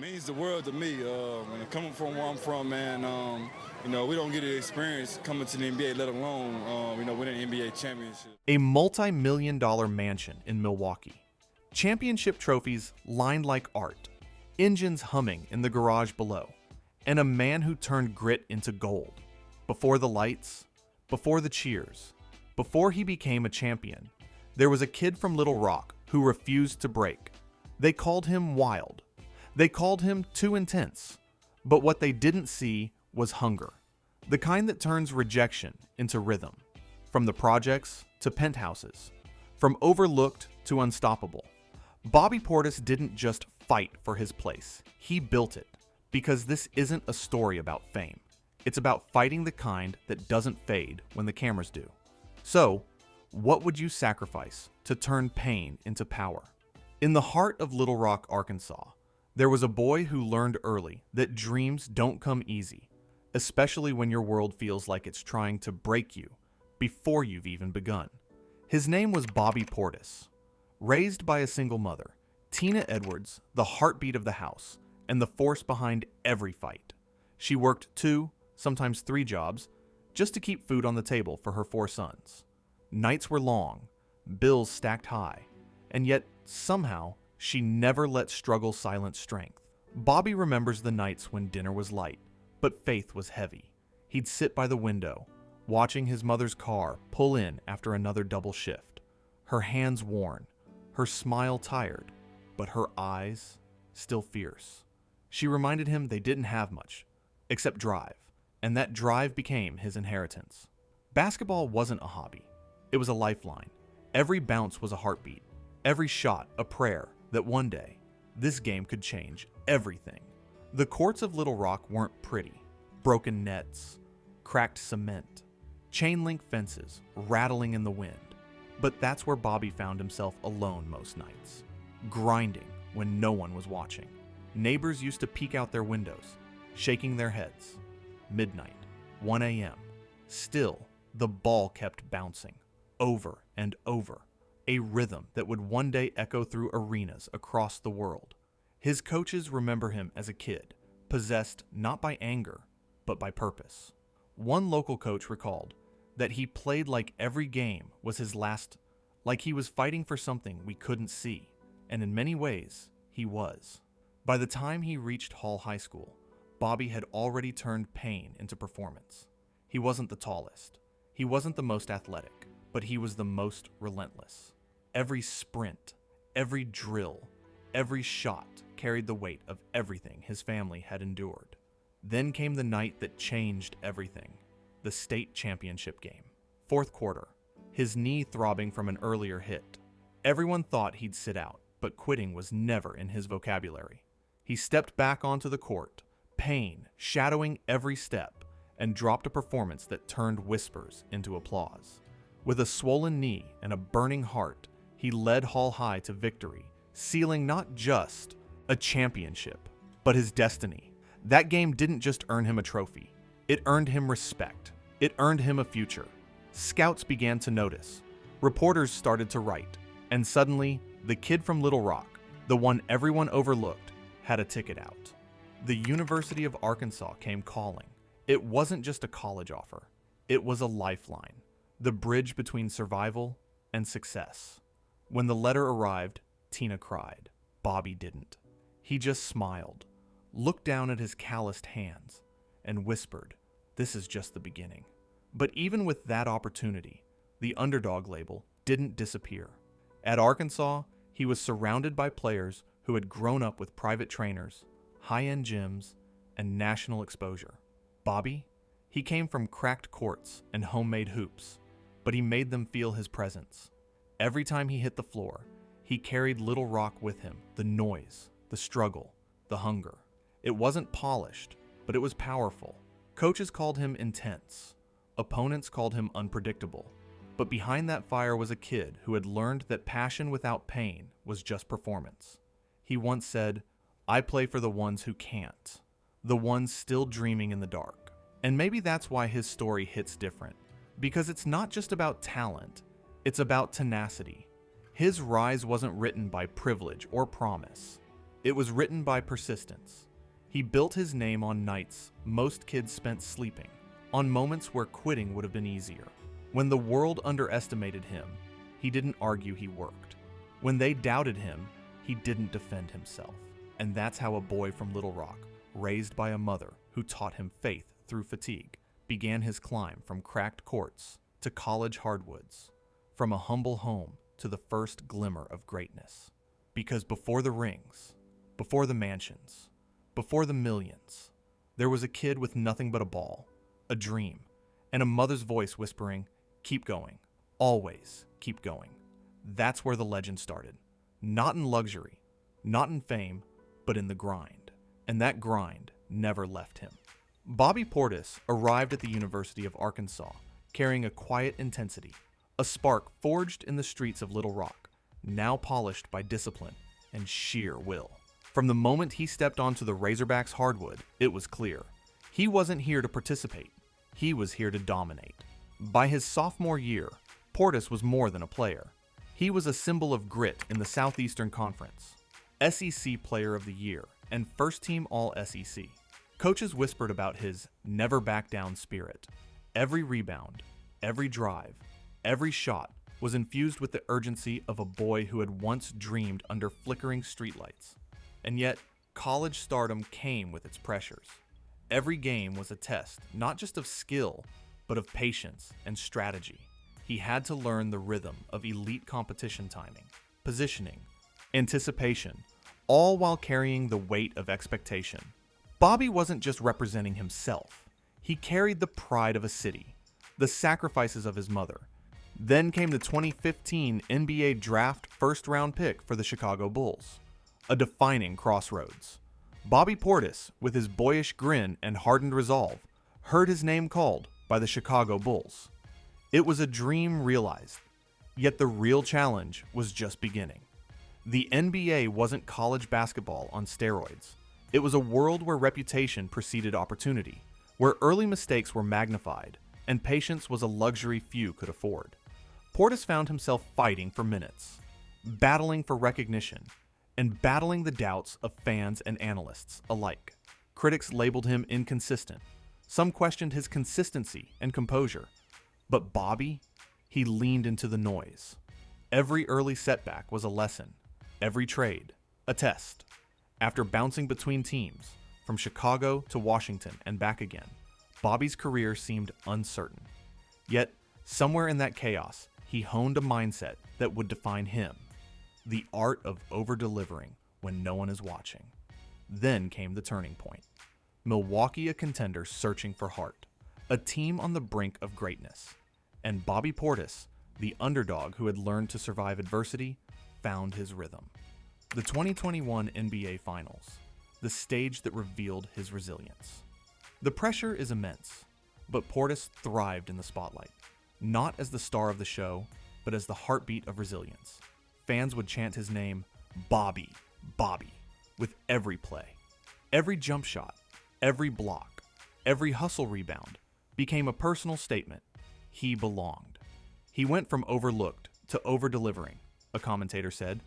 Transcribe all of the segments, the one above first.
Means the world to me. Coming from where I'm from, man, we don't get the experience coming to the NBA, let alone, winning an NBA championship. A multi-million-dollar mansion in Milwaukee. Championship trophies lined like art, engines humming in the garage below, and a man who turned grit into gold. Before the lights, before the cheers, before he became a champion, there was a kid from Little Rock who refused to break. They called him wild. They called him too intense. But what they didn't see was hunger, the kind that turns rejection into rhythm. From the projects to penthouses, from overlooked to unstoppable, Bobby Portis didn't just fight for his place, he built it. Because this isn't a story about fame. It's about fighting the kind that doesn't fade when the cameras do. So, what would you sacrifice to turn pain into power? In the heart of Little Rock, Arkansas, there was a boy who learned early that dreams don't come easy, especially when your world feels like it's trying to break you before you've even begun. His name was Bobby Portis. Raised by a single mother, Tina Edwards, the heartbeat of the house, and the force behind every fight. She worked 2, sometimes 3 jobs, just to keep food on the table for her 4 sons. Nights were long, bills stacked high, and yet somehow she never let struggle silence strength. Bobby remembers the nights when dinner was light, but faith was heavy. He'd sit by the window, watching his mother's car pull in after another double shift. Her hands worn, her smile tired, but her eyes still fierce. She reminded him they didn't have much, except drive, and that drive became his inheritance. Basketball wasn't a hobby. It was a lifeline. Every bounce was a heartbeat. Every shot a prayer that one day, this game could change everything. The courts of Little Rock weren't pretty. Broken nets, cracked cement, chain link fences rattling in the wind. But that's where Bobby found himself alone most nights, grinding when no one was watching. Neighbors used to peek out their windows, shaking their heads. Midnight, 1 a.m. Still, the ball kept bouncing, over and over, a rhythm that would one day echo through arenas across the world. His coaches remember him as a kid, possessed not by anger, but by purpose. One local coach recalled that he played like every game was his last, like he was fighting for something we couldn't see, and in many ways, he was. By the time he reached Hall High School, Bobby had already turned pain into performance. He wasn't the tallest. He wasn't the most athletic, but he was the most relentless. Every sprint, every drill, every shot carried the weight of everything his family had endured. Then came the night that changed everything, the state championship game. 4th quarter, his knee throbbing from an earlier hit. Everyone thought he'd sit out, but quitting was never in his vocabulary. He stepped back onto the court, pain shadowing every step, and dropped a performance that turned whispers into applause. With a swollen knee and a burning heart, he led Hall High to victory, sealing not just a championship, but his destiny. That game didn't just earn him a trophy. It earned him respect. It earned him a future. Scouts began to notice. Reporters started to write. And suddenly, the kid from Little Rock, the one everyone overlooked, had a ticket out. The University of Arkansas came calling. It wasn't just a college offer. It was a lifeline, the bridge between survival and success. When the letter arrived, Tina cried. Bobby didn't. He just smiled, looked down at his calloused hands, and whispered, "This is just the beginning." But even with that opportunity, the Underdog label didn't disappear. At Arkansas, he was surrounded by players who had grown up with private trainers, high-end gyms, and national exposure. Bobby? He came from cracked courts and homemade hoops, but he made them feel his presence. Every time he hit the floor, he carried Little Rock with him, the noise, the struggle, the hunger. It wasn't polished, but it was powerful. Coaches called him intense. Opponents called him unpredictable. But behind that fire was a kid who had learned that passion without pain was just performance. He once said, "I play for the ones who can't, the ones still dreaming in the dark." And maybe that's why his story hits different, because it's not just about talent, it's about tenacity. His rise wasn't written by privilege or promise. It was written by persistence. He built his name on nights most kids spent sleeping, on moments where quitting would have been easier. When the world underestimated him, he didn't argue, he worked. When they doubted him, he didn't defend himself. And that's how a boy from Little Rock, raised by a mother who taught him faith through fatigue, began his climb from cracked courts to college hardwoods, from a humble home to the first glimmer of greatness. Because before the rings, before the mansions, before the millions, there was a kid with nothing but a ball, a dream, and a mother's voice whispering, "Keep going, always keep going." That's where the legend started. Not in luxury, not in fame, but in the grind. And that grind never left him. Bobby Portis arrived at the University of Arkansas carrying a quiet intensity, a spark forged in the streets of Little Rock, now polished by discipline and sheer will. From the moment he stepped onto the Razorbacks hardwood, it was clear. He wasn't here to participate. He was here to dominate. By his sophomore year, Portis was more than a player. He was a symbol of grit in the Southeastern Conference, SEC Player of the Year, and first-team All-SEC. Coaches whispered about his never-back-down spirit. Every rebound, every drive, every shot was infused with the urgency of a boy who had once dreamed under flickering streetlights. And yet, college stardom came with its pressures. Every game was a test, not just of skill, but of patience and strategy. He had to learn the rhythm of elite competition timing, positioning, anticipation, all while carrying the weight of expectation. Bobby wasn't just representing himself. He carried the pride of a city, the sacrifices of his mother. Then came the 2015 NBA Draft first-round pick for the Chicago Bulls, a defining crossroads. Bobby Portis, with his boyish grin and hardened resolve, heard his name called by the Chicago Bulls. It was a dream realized, yet the real challenge was just beginning. The NBA wasn't college basketball on steroids. It was a world where reputation preceded opportunity, where early mistakes were magnified, and patience was a luxury few could afford. Portis found himself fighting for minutes, battling for recognition, and battling the doubts of fans and analysts alike. Critics labeled him inconsistent. Some questioned his consistency and composure. But Bobby, he leaned into the noise. Every early setback was a lesson, every trade, a test. After bouncing between teams, from Chicago to Washington and back again, Bobby's career seemed uncertain. Yet, somewhere in that chaos, he honed a mindset that would define him. The art of over-delivering when no one is watching. Then came the turning point. Milwaukee, a contender searching for heart, a team on the brink of greatness. And Bobby Portis, the underdog who had learned to survive adversity, found his rhythm. The 2021 NBA Finals, the stage that revealed his resilience. The pressure is immense, but Portis thrived in the spotlight, not as the star of the show, but as the heartbeat of resilience. Fans would chant his name, Bobby, Bobby, with every play. Every jump shot, every block, every hustle rebound became a personal statement. He belonged. He went from overlooked to over-delivering, a commentator said.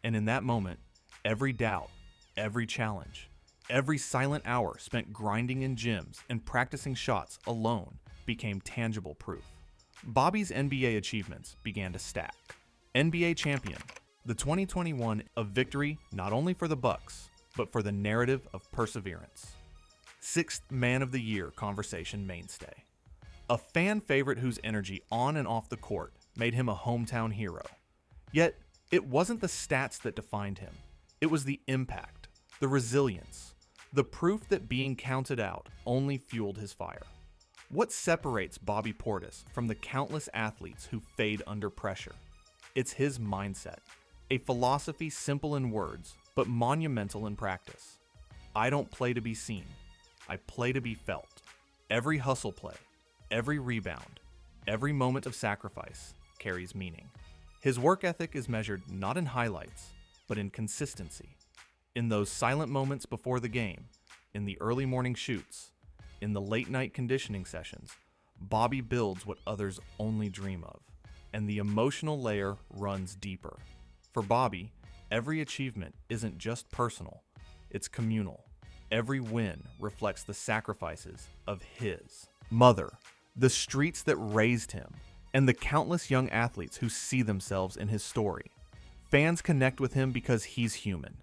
And in that moment, every doubt, every challenge, every silent hour spent grinding in gyms and practicing shots alone became tangible proof. Bobby's NBA achievements began to stack. NBA champion, the 2021 a victory not only for the Bucks, but for the narrative of perseverance. Sixth Man of the Year conversation mainstay. A fan favorite whose energy on and off the court made him a hometown hero. Yet, it wasn't the stats that defined him. It was the impact, the resilience, the proof that being counted out only fueled his fire. What separates Bobby Portis from the countless athletes who fade under pressure? It's his mindset, a philosophy simple in words, but monumental in practice. I don't play to be seen. I play to be felt. Every hustle play, every rebound, every moment of sacrifice carries meaning. His work ethic is measured not in highlights, but in consistency. In those silent moments before the game, in the early morning shoots, in the late night conditioning sessions, Bobby builds what others only dream of, and the emotional layer runs deeper. For Bobby, every achievement isn't just personal, it's communal. Every win reflects the sacrifices of his mother, the streets that raised him, and the countless young athletes who see themselves in his story. Fans connect with him because he's human.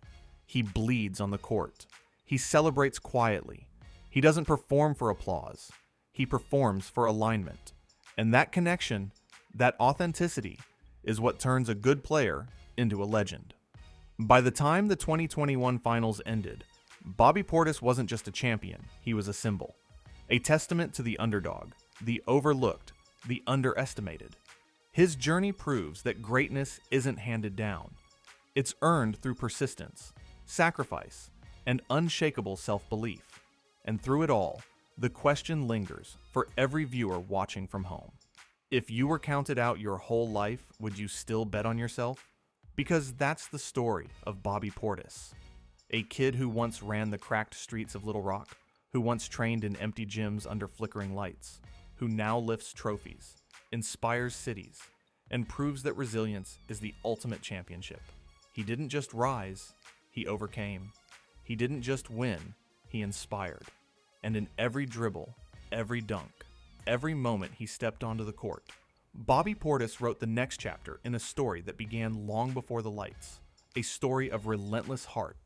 He bleeds on the court. He celebrates quietly. He doesn't perform for applause. He performs for alignment. And that connection, that authenticity, is what turns a good player into a legend. By the time the 2021 finals ended, Bobby Portis wasn't just a champion, he was a symbol. A testament to the underdog, the overlooked, the underestimated. His journey proves that greatness isn't handed down. It's earned through persistence, sacrifice, and unshakable self-belief. And through it all, the question lingers for every viewer watching from home. If you were counted out your whole life, would you still bet on yourself? Because that's the story of Bobby Portis. A kid who once ran the cracked streets of Little Rock, who once trained in empty gyms under flickering lights, who now lifts trophies, inspires cities, and proves that resilience is the ultimate championship. He didn't just rise, he overcame. He didn't just win, he inspired. And in every dribble, every dunk, every moment he stepped onto the court, Bobby Portis wrote the next chapter in a story that began long before the lights, a story of relentless heart,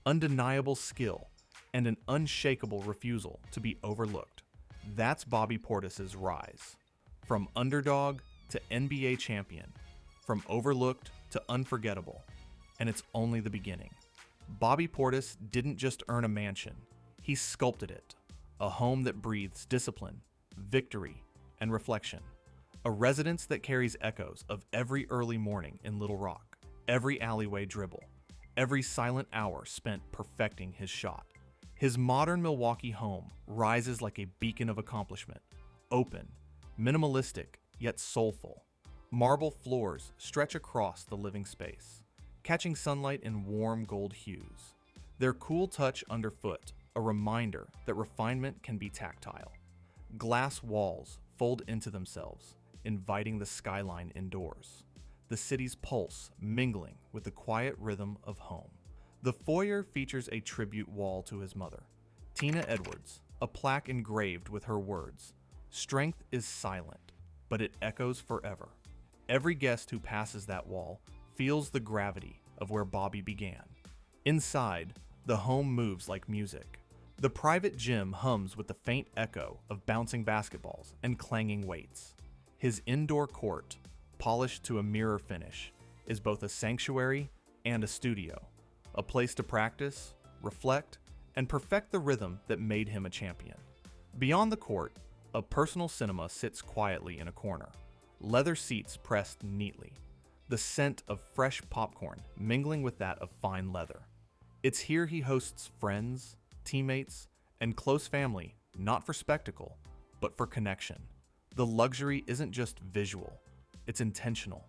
undeniable skill, and an unshakable refusal to be overlooked. That's Bobby Portis's rise. From underdog to NBA champion, from overlooked to unforgettable, and it's only the beginning. Bobby Portis didn't just earn a mansion, he sculpted it, a home that breathes discipline, victory, and reflection. A residence that carries echoes of every early morning in Little Rock, every alleyway dribble, every silent hour spent perfecting his shot. His modern Milwaukee home rises like a beacon of accomplishment, open, minimalistic, yet soulful. Marble floors stretch across the living space, catching sunlight in warm gold hues. Their cool touch underfoot, a reminder that refinement can be tactile. Glass walls fold into themselves, inviting the skyline indoors. The city's pulse mingling with the quiet rhythm of home. The foyer features a tribute wall to his mother, Tina Edwards, a plaque engraved with her words, "Strength is silent, but it echoes forever." Every guest who passes that wall feels the gravity of where Bobby began. Inside, the home moves like music. The private gym hums with the faint echo of bouncing basketballs and clanging weights. His indoor court, polished to a mirror finish, is both a sanctuary and a studio, a place to practice, reflect, and perfect the rhythm that made him a champion. Beyond the court, a personal cinema sits quietly in a corner, leather seats pressed neatly, the scent of fresh popcorn mingling with that of fine leather. It's here he hosts friends, teammates, and close family, not for spectacle, but for connection. The luxury isn't just visual, it's intentional.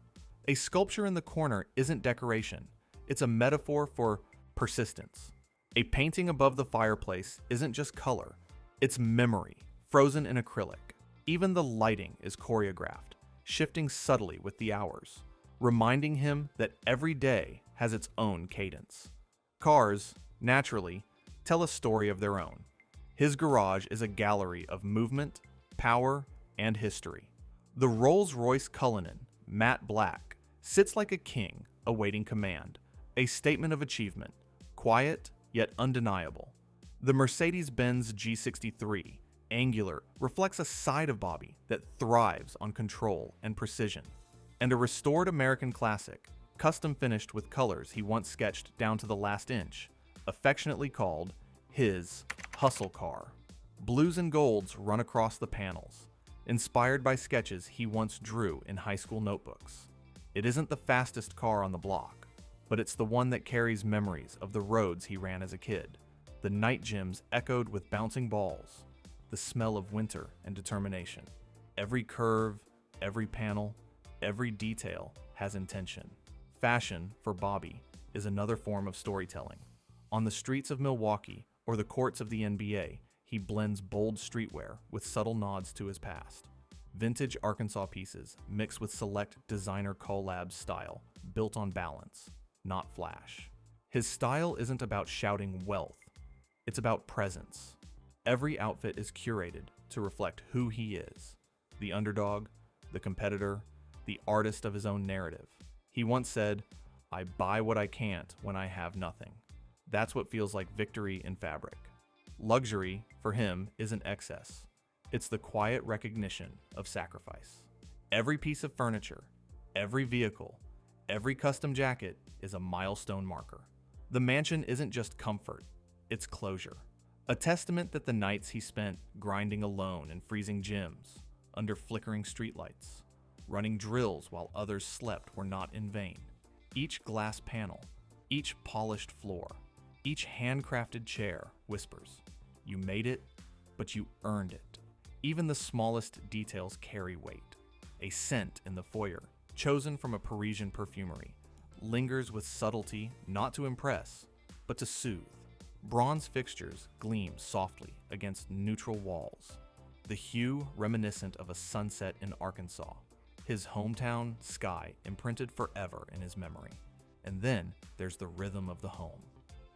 A sculpture in the corner isn't decoration, it's a metaphor for persistence. A painting above the fireplace isn't just color, it's memory, frozen in acrylic. Even the lighting is choreographed, shifting subtly with the hours, reminding him that every day has its own cadence. Cars, naturally, tell a story of their own. His garage is a gallery of movement, power, and history. The Rolls-Royce Cullinan, matte black, sits like a king awaiting command, a statement of achievement, quiet yet undeniable. The Mercedes-Benz G63, angular, reflects a side of Bobby that thrives on control and precision. And a restored American classic, custom finished with colors he once sketched down to the last inch, affectionately called his hustle car. Blues and golds run across the panels, inspired by sketches he once drew in high school notebooks. It isn't the fastest car on the block, but it's the one that carries memories of the roads he ran as a kid, the night gyms echoed with bouncing balls, the smell of winter and determination. Every curve, every panel, every detail has intention. Fashion, for Bobby, is another form of storytelling. On the streets of Milwaukee or the courts of the NBA, he blends bold streetwear with subtle nods to his past. Vintage Arkansas pieces mixed with select designer collab style, built on balance. not flash. His style isn't about shouting wealth, it's about presence. Every outfit is curated to reflect who he is: the underdog, the competitor, the artist of his own narrative. He once said, "I buy what I can't when I have nothing." That's what feels like victory in fabric. Luxury, for him, isn't excess. It's the quiet recognition of sacrifice. Every piece of furniture, every vehicle, every custom jacket is a milestone marker. The mansion isn't just comfort, it's closure. A testament that the nights he spent grinding alone in freezing gyms, under flickering streetlights, running drills while others slept were not in vain. Each glass panel, each polished floor, each handcrafted chair whispers, "You made it, but you earned it." Even the smallest details carry weight. A scent in the foyer, chosen from a Parisian perfumery, lingers with subtlety not to impress, but to soothe. Bronze fixtures gleam softly against neutral walls, the hue reminiscent of a sunset in Arkansas, his hometown sky imprinted forever in his memory. And then there's the rhythm of the home.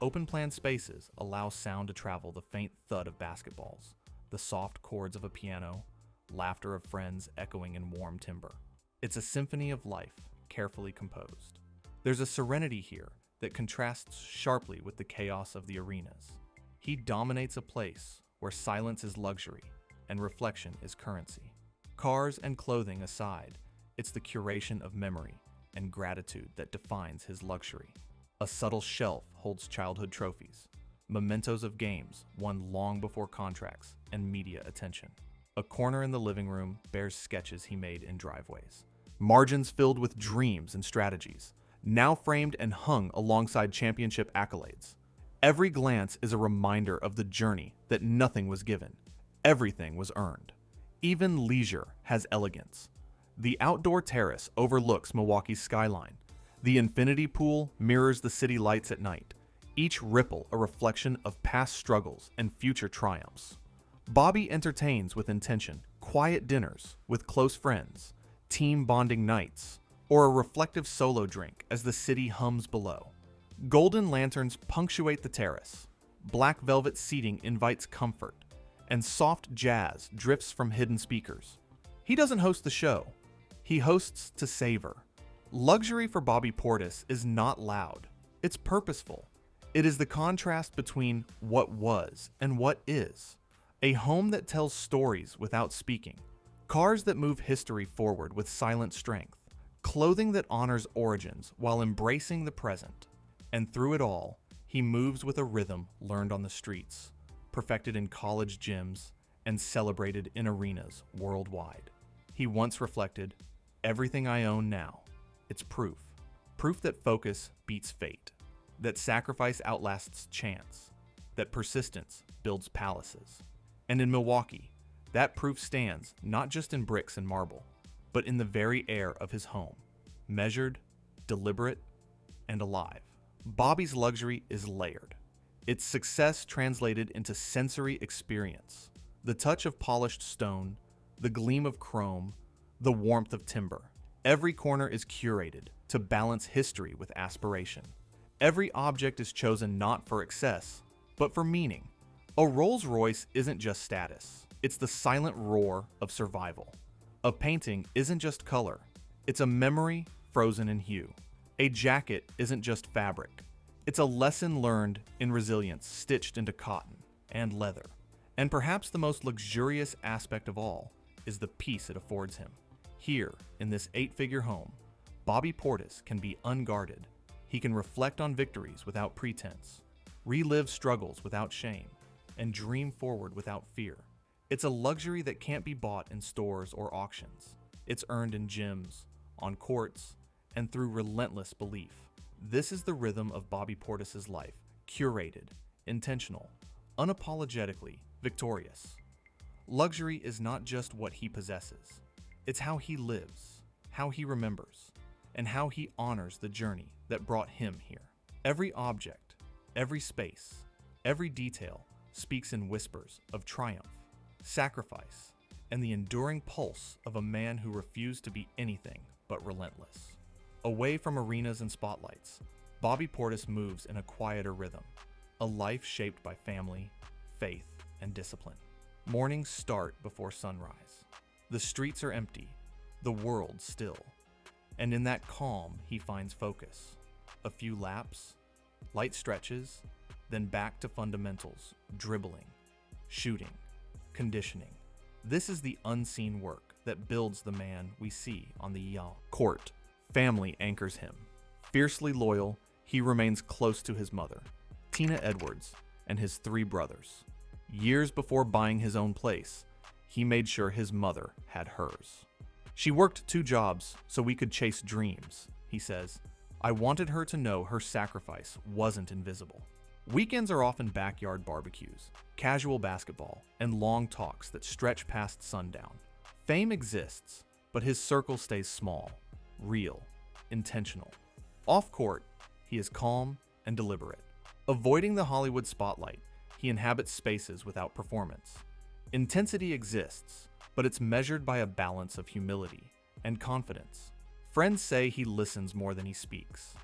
Open-plan spaces allow sound to travel: the faint thud of basketballs, the soft chords of a piano, laughter of friends echoing in warm timber. It's a symphony of life, carefully composed. There's a serenity here that contrasts sharply with the chaos of the arenas. He dominates a place where silence is luxury and reflection is currency. Cars and clothing aside, it's the curation of memory and gratitude that defines his luxury. A subtle shelf holds childhood trophies, mementos of games won long before contracts and media attention. A corner in the living room bears sketches he made in driveways, margins filled with dreams and strategies, now framed and hung alongside championship accolades. Every glance is a reminder of the journey that nothing was given, everything was earned. Even leisure has elegance. The outdoor terrace overlooks Milwaukee's skyline. The infinity pool mirrors the city lights at night, each ripple a reflection of past struggles and future triumphs. Bobby entertains with intention, quiet dinners with close friends, team bonding nights, or a reflective solo drink as the city hums below. Golden lanterns punctuate the terrace, black velvet seating invites comfort, and soft jazz drifts from hidden speakers. He doesn't host the show, he hosts to savor. Luxury for Bobby Portis is not loud, it's purposeful. It is the contrast between what was and what is. A home that tells stories without speaking, cars that move history forward with silent strength, clothing that honors origins while embracing the present. And through it all, he moves with a rhythm learned on the streets, perfected in college gyms, and celebrated in arenas worldwide. He once reflected, "Everything I own now, it's proof. Proof that focus beats fate, that sacrifice outlasts chance, that persistence builds palaces." And in Milwaukee, that proof stands not just in bricks and marble, but in the very air of his home, measured, deliberate, and alive. Bobby's luxury is layered. Its success translated into sensory experience. The touch of polished stone, the gleam of chrome, the warmth of timber. Every corner is curated to balance history with aspiration. Every object is chosen not for excess, but for meaning. A Rolls Royce isn't just status, it's the silent roar of survival. A painting isn't just color, it's a memory frozen in hue. A jacket isn't just fabric, it's a lesson learned in resilience stitched into cotton and leather. And perhaps the most luxurious aspect of all is the peace it affords him. Here, in this 8-figure home, Bobby Portis can be unguarded. He can reflect on victories without pretense, relive struggles without shame, and dream forward without fear. It's a luxury that can't be bought in stores or auctions. It's earned in gyms, on courts, and through relentless belief. This is the rhythm of Bobby Portis' life, curated, intentional, unapologetically victorious. Luxury is not just what he possesses. It's how he lives, how he remembers, and how he honors the journey that brought him here. Every object, every space, every detail speaks in whispers of triumph, sacrifice, and the enduring pulse of a man who refused to be anything but relentless. Away from arenas and spotlights, Bobby Portis moves in a quieter rhythm, a life shaped by family, faith, and discipline. Mornings start before sunrise. The streets are empty, the world still. And in that calm, he finds focus. A few laps, light stretches, then back to fundamentals, dribbling, shooting, conditioning. This is the unseen work that builds the man we see on the court. Family anchors him. Fiercely loyal, he remains close to his mother, Tina Edwards, and his 3 brothers. Years before buying his own place, he made sure his mother had hers. She worked 2 jobs so we could chase dreams, he says. I wanted her to know her sacrifice wasn't invisible. Weekends are often backyard barbecues, casual basketball, and long talks that stretch past sundown. Fame exists, but his circle stays small, real, intentional. Off court, he is calm and deliberate. Avoiding the Hollywood spotlight, he inhabits spaces without performance. Intensity exists, but it's measured by a balance of humility and confidence. Friends say he listens more than he speaks,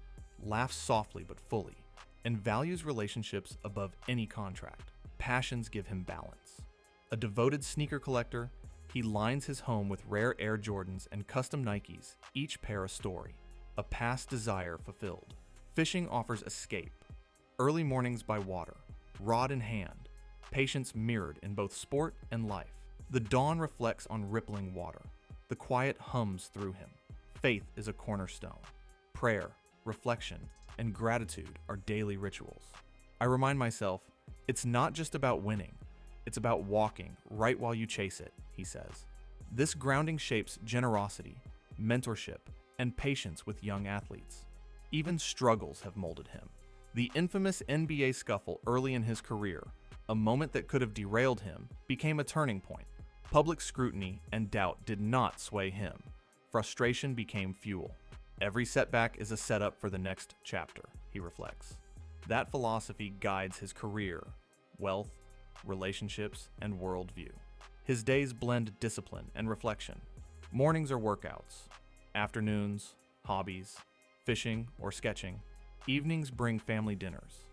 laughs softly but fully, and values relationships above any contract. Passions give him balance. A devoted sneaker collector, he lines his home with rare Air Jordans and custom Nikes, each pair a story, a past desire fulfilled. Fishing offers escape. Early mornings by water, rod in hand, patience mirrored in both sport and life. The dawn reflects on rippling water. The quiet hums through him. Faith is a cornerstone. Prayer, reflection, and gratitude are daily rituals. I remind myself, it's not just about winning, it's about walking right while you chase it, he says. This grounding shapes generosity, mentorship, and patience with young athletes. Even struggles have molded him. The infamous NBA scuffle early in his career, a moment that could have derailed him, became a turning point. Public scrutiny and doubt did not sway him. Frustration became fuel. Every setback is a setup for the next chapter, he reflects. That philosophy guides his career, wealth, relationships, and worldview. His days blend discipline and reflection. Mornings are workouts, afternoons, hobbies, fishing or sketching. Evenings bring family dinners,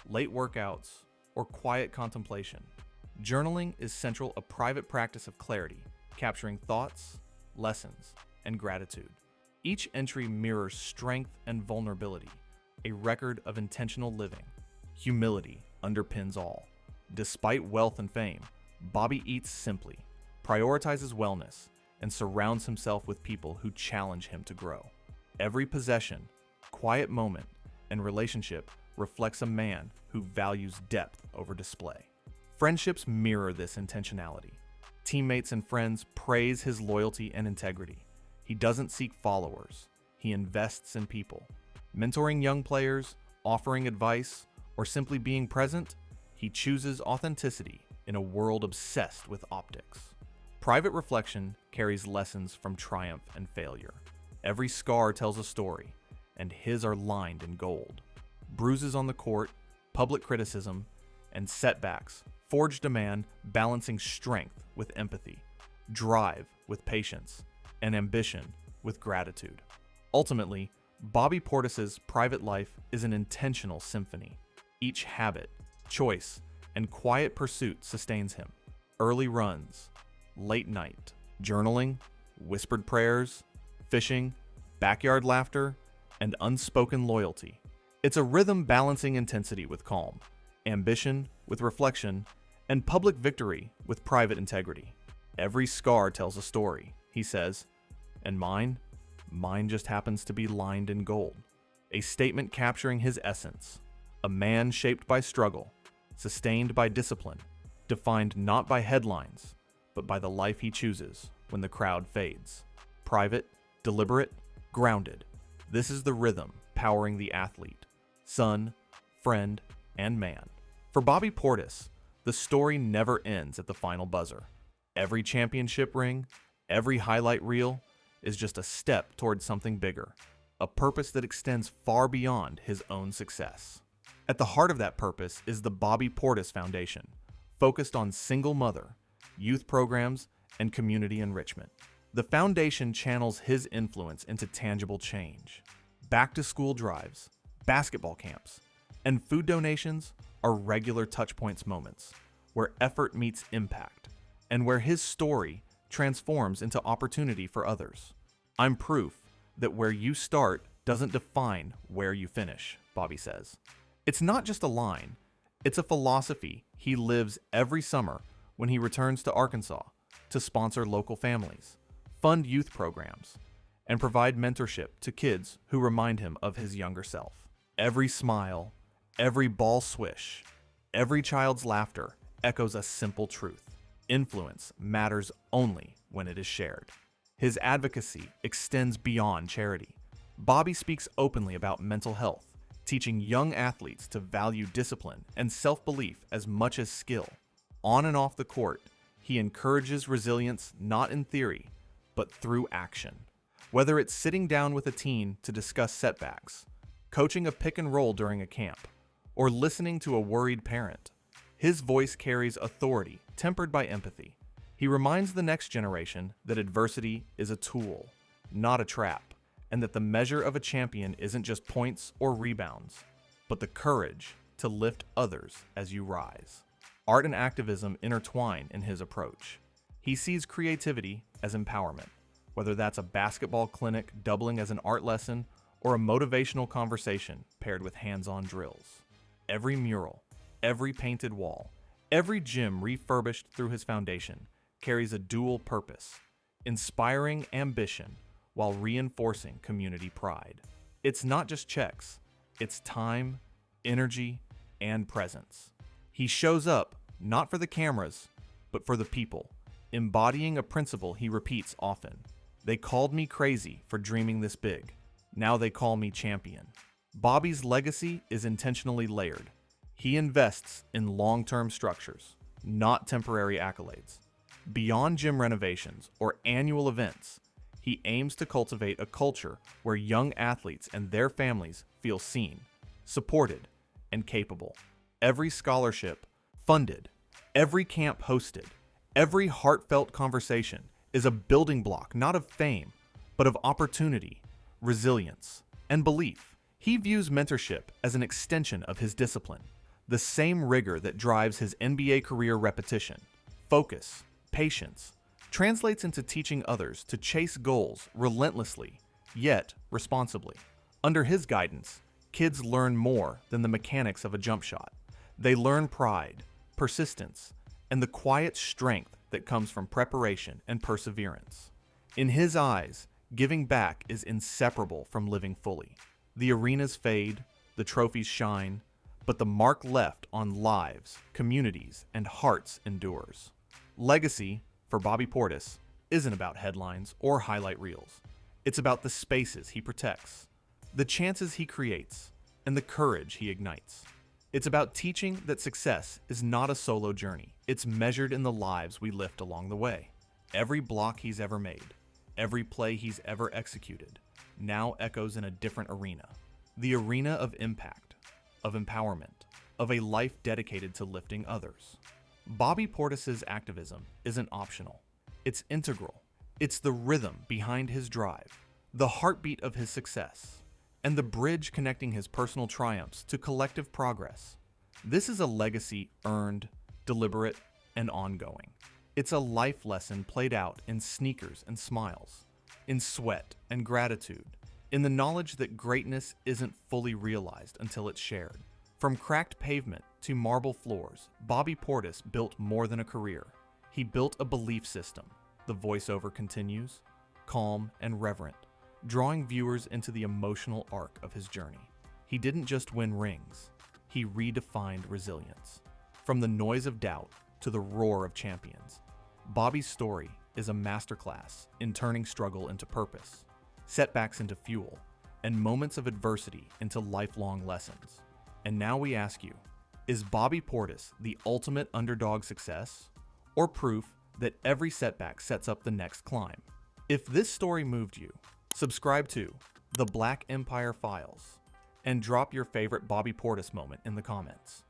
late workouts, or quiet contemplation. Journaling is central, a private practice of clarity, capturing thoughts, lessons, and gratitude. Each entry mirrors strength and vulnerability, a record of intentional living. Humility underpins all. Despite wealth and fame, Bobby eats simply, prioritizes wellness, and surrounds himself with people who challenge him to grow. Every possession, quiet moment, and relationship reflects a man who values depth over display. Friendships mirror this intentionality. Teammates and friends praise his loyalty and integrity. He doesn't seek followers. He invests in people. Mentoring young players, offering advice, or simply being present, he chooses authenticity in a world obsessed with optics. Private reflection carries lessons from triumph and failure. Every scar tells a story, and his are lined in gold. Bruises on the court, public criticism, and setbacks forged a man balancing strength with empathy, drive with patience, and ambition with gratitude. Ultimately, Bobby Portis's private life is an intentional symphony. Each habit, choice, and quiet pursuit sustains him. Early runs, late night, journaling, whispered prayers, fishing, backyard laughter, and unspoken loyalty. It's a rhythm balancing intensity with calm, ambition with reflection, and public victory with private integrity. Every scar tells a story, he says, and mine just happens to be lined in gold. A statement capturing his essence, a man shaped by struggle, sustained by discipline, defined not by headlines, but by the life he chooses when the crowd fades. Private, deliberate, grounded. This is the rhythm powering the athlete, son, friend, and man. For Bobby Portis, the story never ends at the final buzzer. Every championship ring, every highlight reel is just a step towards something bigger, a purpose that extends far beyond his own success. At the heart of that purpose is the Bobby Portis Foundation, focused on single mother, youth programs, and community enrichment. The foundation channels his influence into tangible change. Back-to-school drives, basketball camps, and food donations are regular touchpoints moments where effort meets impact and where his story transforms into opportunity for others. I'm proof that where you start doesn't define where you finish, Bobby says. It's not just a line, it's a philosophy he lives every summer when he returns to Arkansas to sponsor local families, fund youth programs, and provide mentorship to kids who remind him of his younger self. Every smile, every ball swish, every child's laughter echoes a simple truth. Influence matters only when it is shared. His advocacy extends beyond charity. Bobby speaks openly about mental health, teaching young athletes to value discipline and self-belief as much as skill. On and off the court, he encourages resilience not in theory, but through action. Whether it's sitting down with a teen to discuss setbacks, coaching a pick and roll during a camp, or listening to a worried parent, his voice carries authority tempered by empathy. He reminds the next generation that adversity is a tool, not a trap, and that the measure of a champion isn't just points or rebounds, but the courage to lift others as you rise. Art and activism intertwine in his approach. He sees creativity as empowerment, whether that's a basketball clinic doubling as an art lesson or a motivational conversation paired with hands-on drills. Every mural, every painted wall, every gym refurbished through his foundation carries a dual purpose, inspiring ambition while reinforcing community pride. It's not just checks, it's time, energy, and presence. He shows up not for the cameras, but for the people, embodying a principle he repeats often. They called me crazy for dreaming this big. Now they call me champion. Bobby's legacy is intentionally layered. He invests in long-term structures, not temporary accolades. Beyond gym renovations or annual events, he aims to cultivate a culture where young athletes and their families feel seen, supported, and capable. Every scholarship funded, every camp hosted, every heartfelt conversation is a building block not of fame, but of opportunity, resilience, and belief. He views mentorship as an extension of his discipline, the same rigor that drives his NBA career repetition, focus, patience, translates into teaching others to chase goals relentlessly, yet responsibly. Under his guidance, kids learn more than the mechanics of a jump shot. They learn pride, persistence, and the quiet strength that comes from preparation and perseverance. In his eyes, giving back is inseparable from living fully. The arenas fade, the trophies shine, but the mark left on lives, communities, and hearts endures. Legacy, for Bobby Portis, isn't about headlines or highlight reels. It's about the spaces he protects, the chances he creates, and the courage he ignites. It's about teaching that success is not a solo journey. It's measured in the lives we lift along the way. Every block he's ever made, every play he's ever executed, now echoes in a different arena. The arena of impact, of empowerment, of a life dedicated to lifting others. Bobby Portis's activism isn't optional. It's integral. It's the rhythm behind his drive, the heartbeat of his success, and the bridge connecting his personal triumphs to collective progress. This is a legacy earned, deliberate, and ongoing. It's a life lesson played out in sneakers and smiles, in sweat and gratitude, in the knowledge that greatness isn't fully realized until it's shared. From cracked pavement to marble floors, Bobby Portis built more than a career. He built a belief system. The voiceover continues, calm and reverent, drawing viewers into the emotional arc of his journey. He didn't just win rings, he redefined resilience. From the noise of doubt to the roar of champions, Bobby's story is a masterclass in turning struggle into purpose, setbacks into fuel, and moments of adversity into lifelong lessons. And now we ask you, is Bobby Portis the ultimate underdog success, or proof that every setback sets up the next climb? If this story moved you, subscribe to The Black Empire Files and drop your favorite Bobby Portis moment in the comments.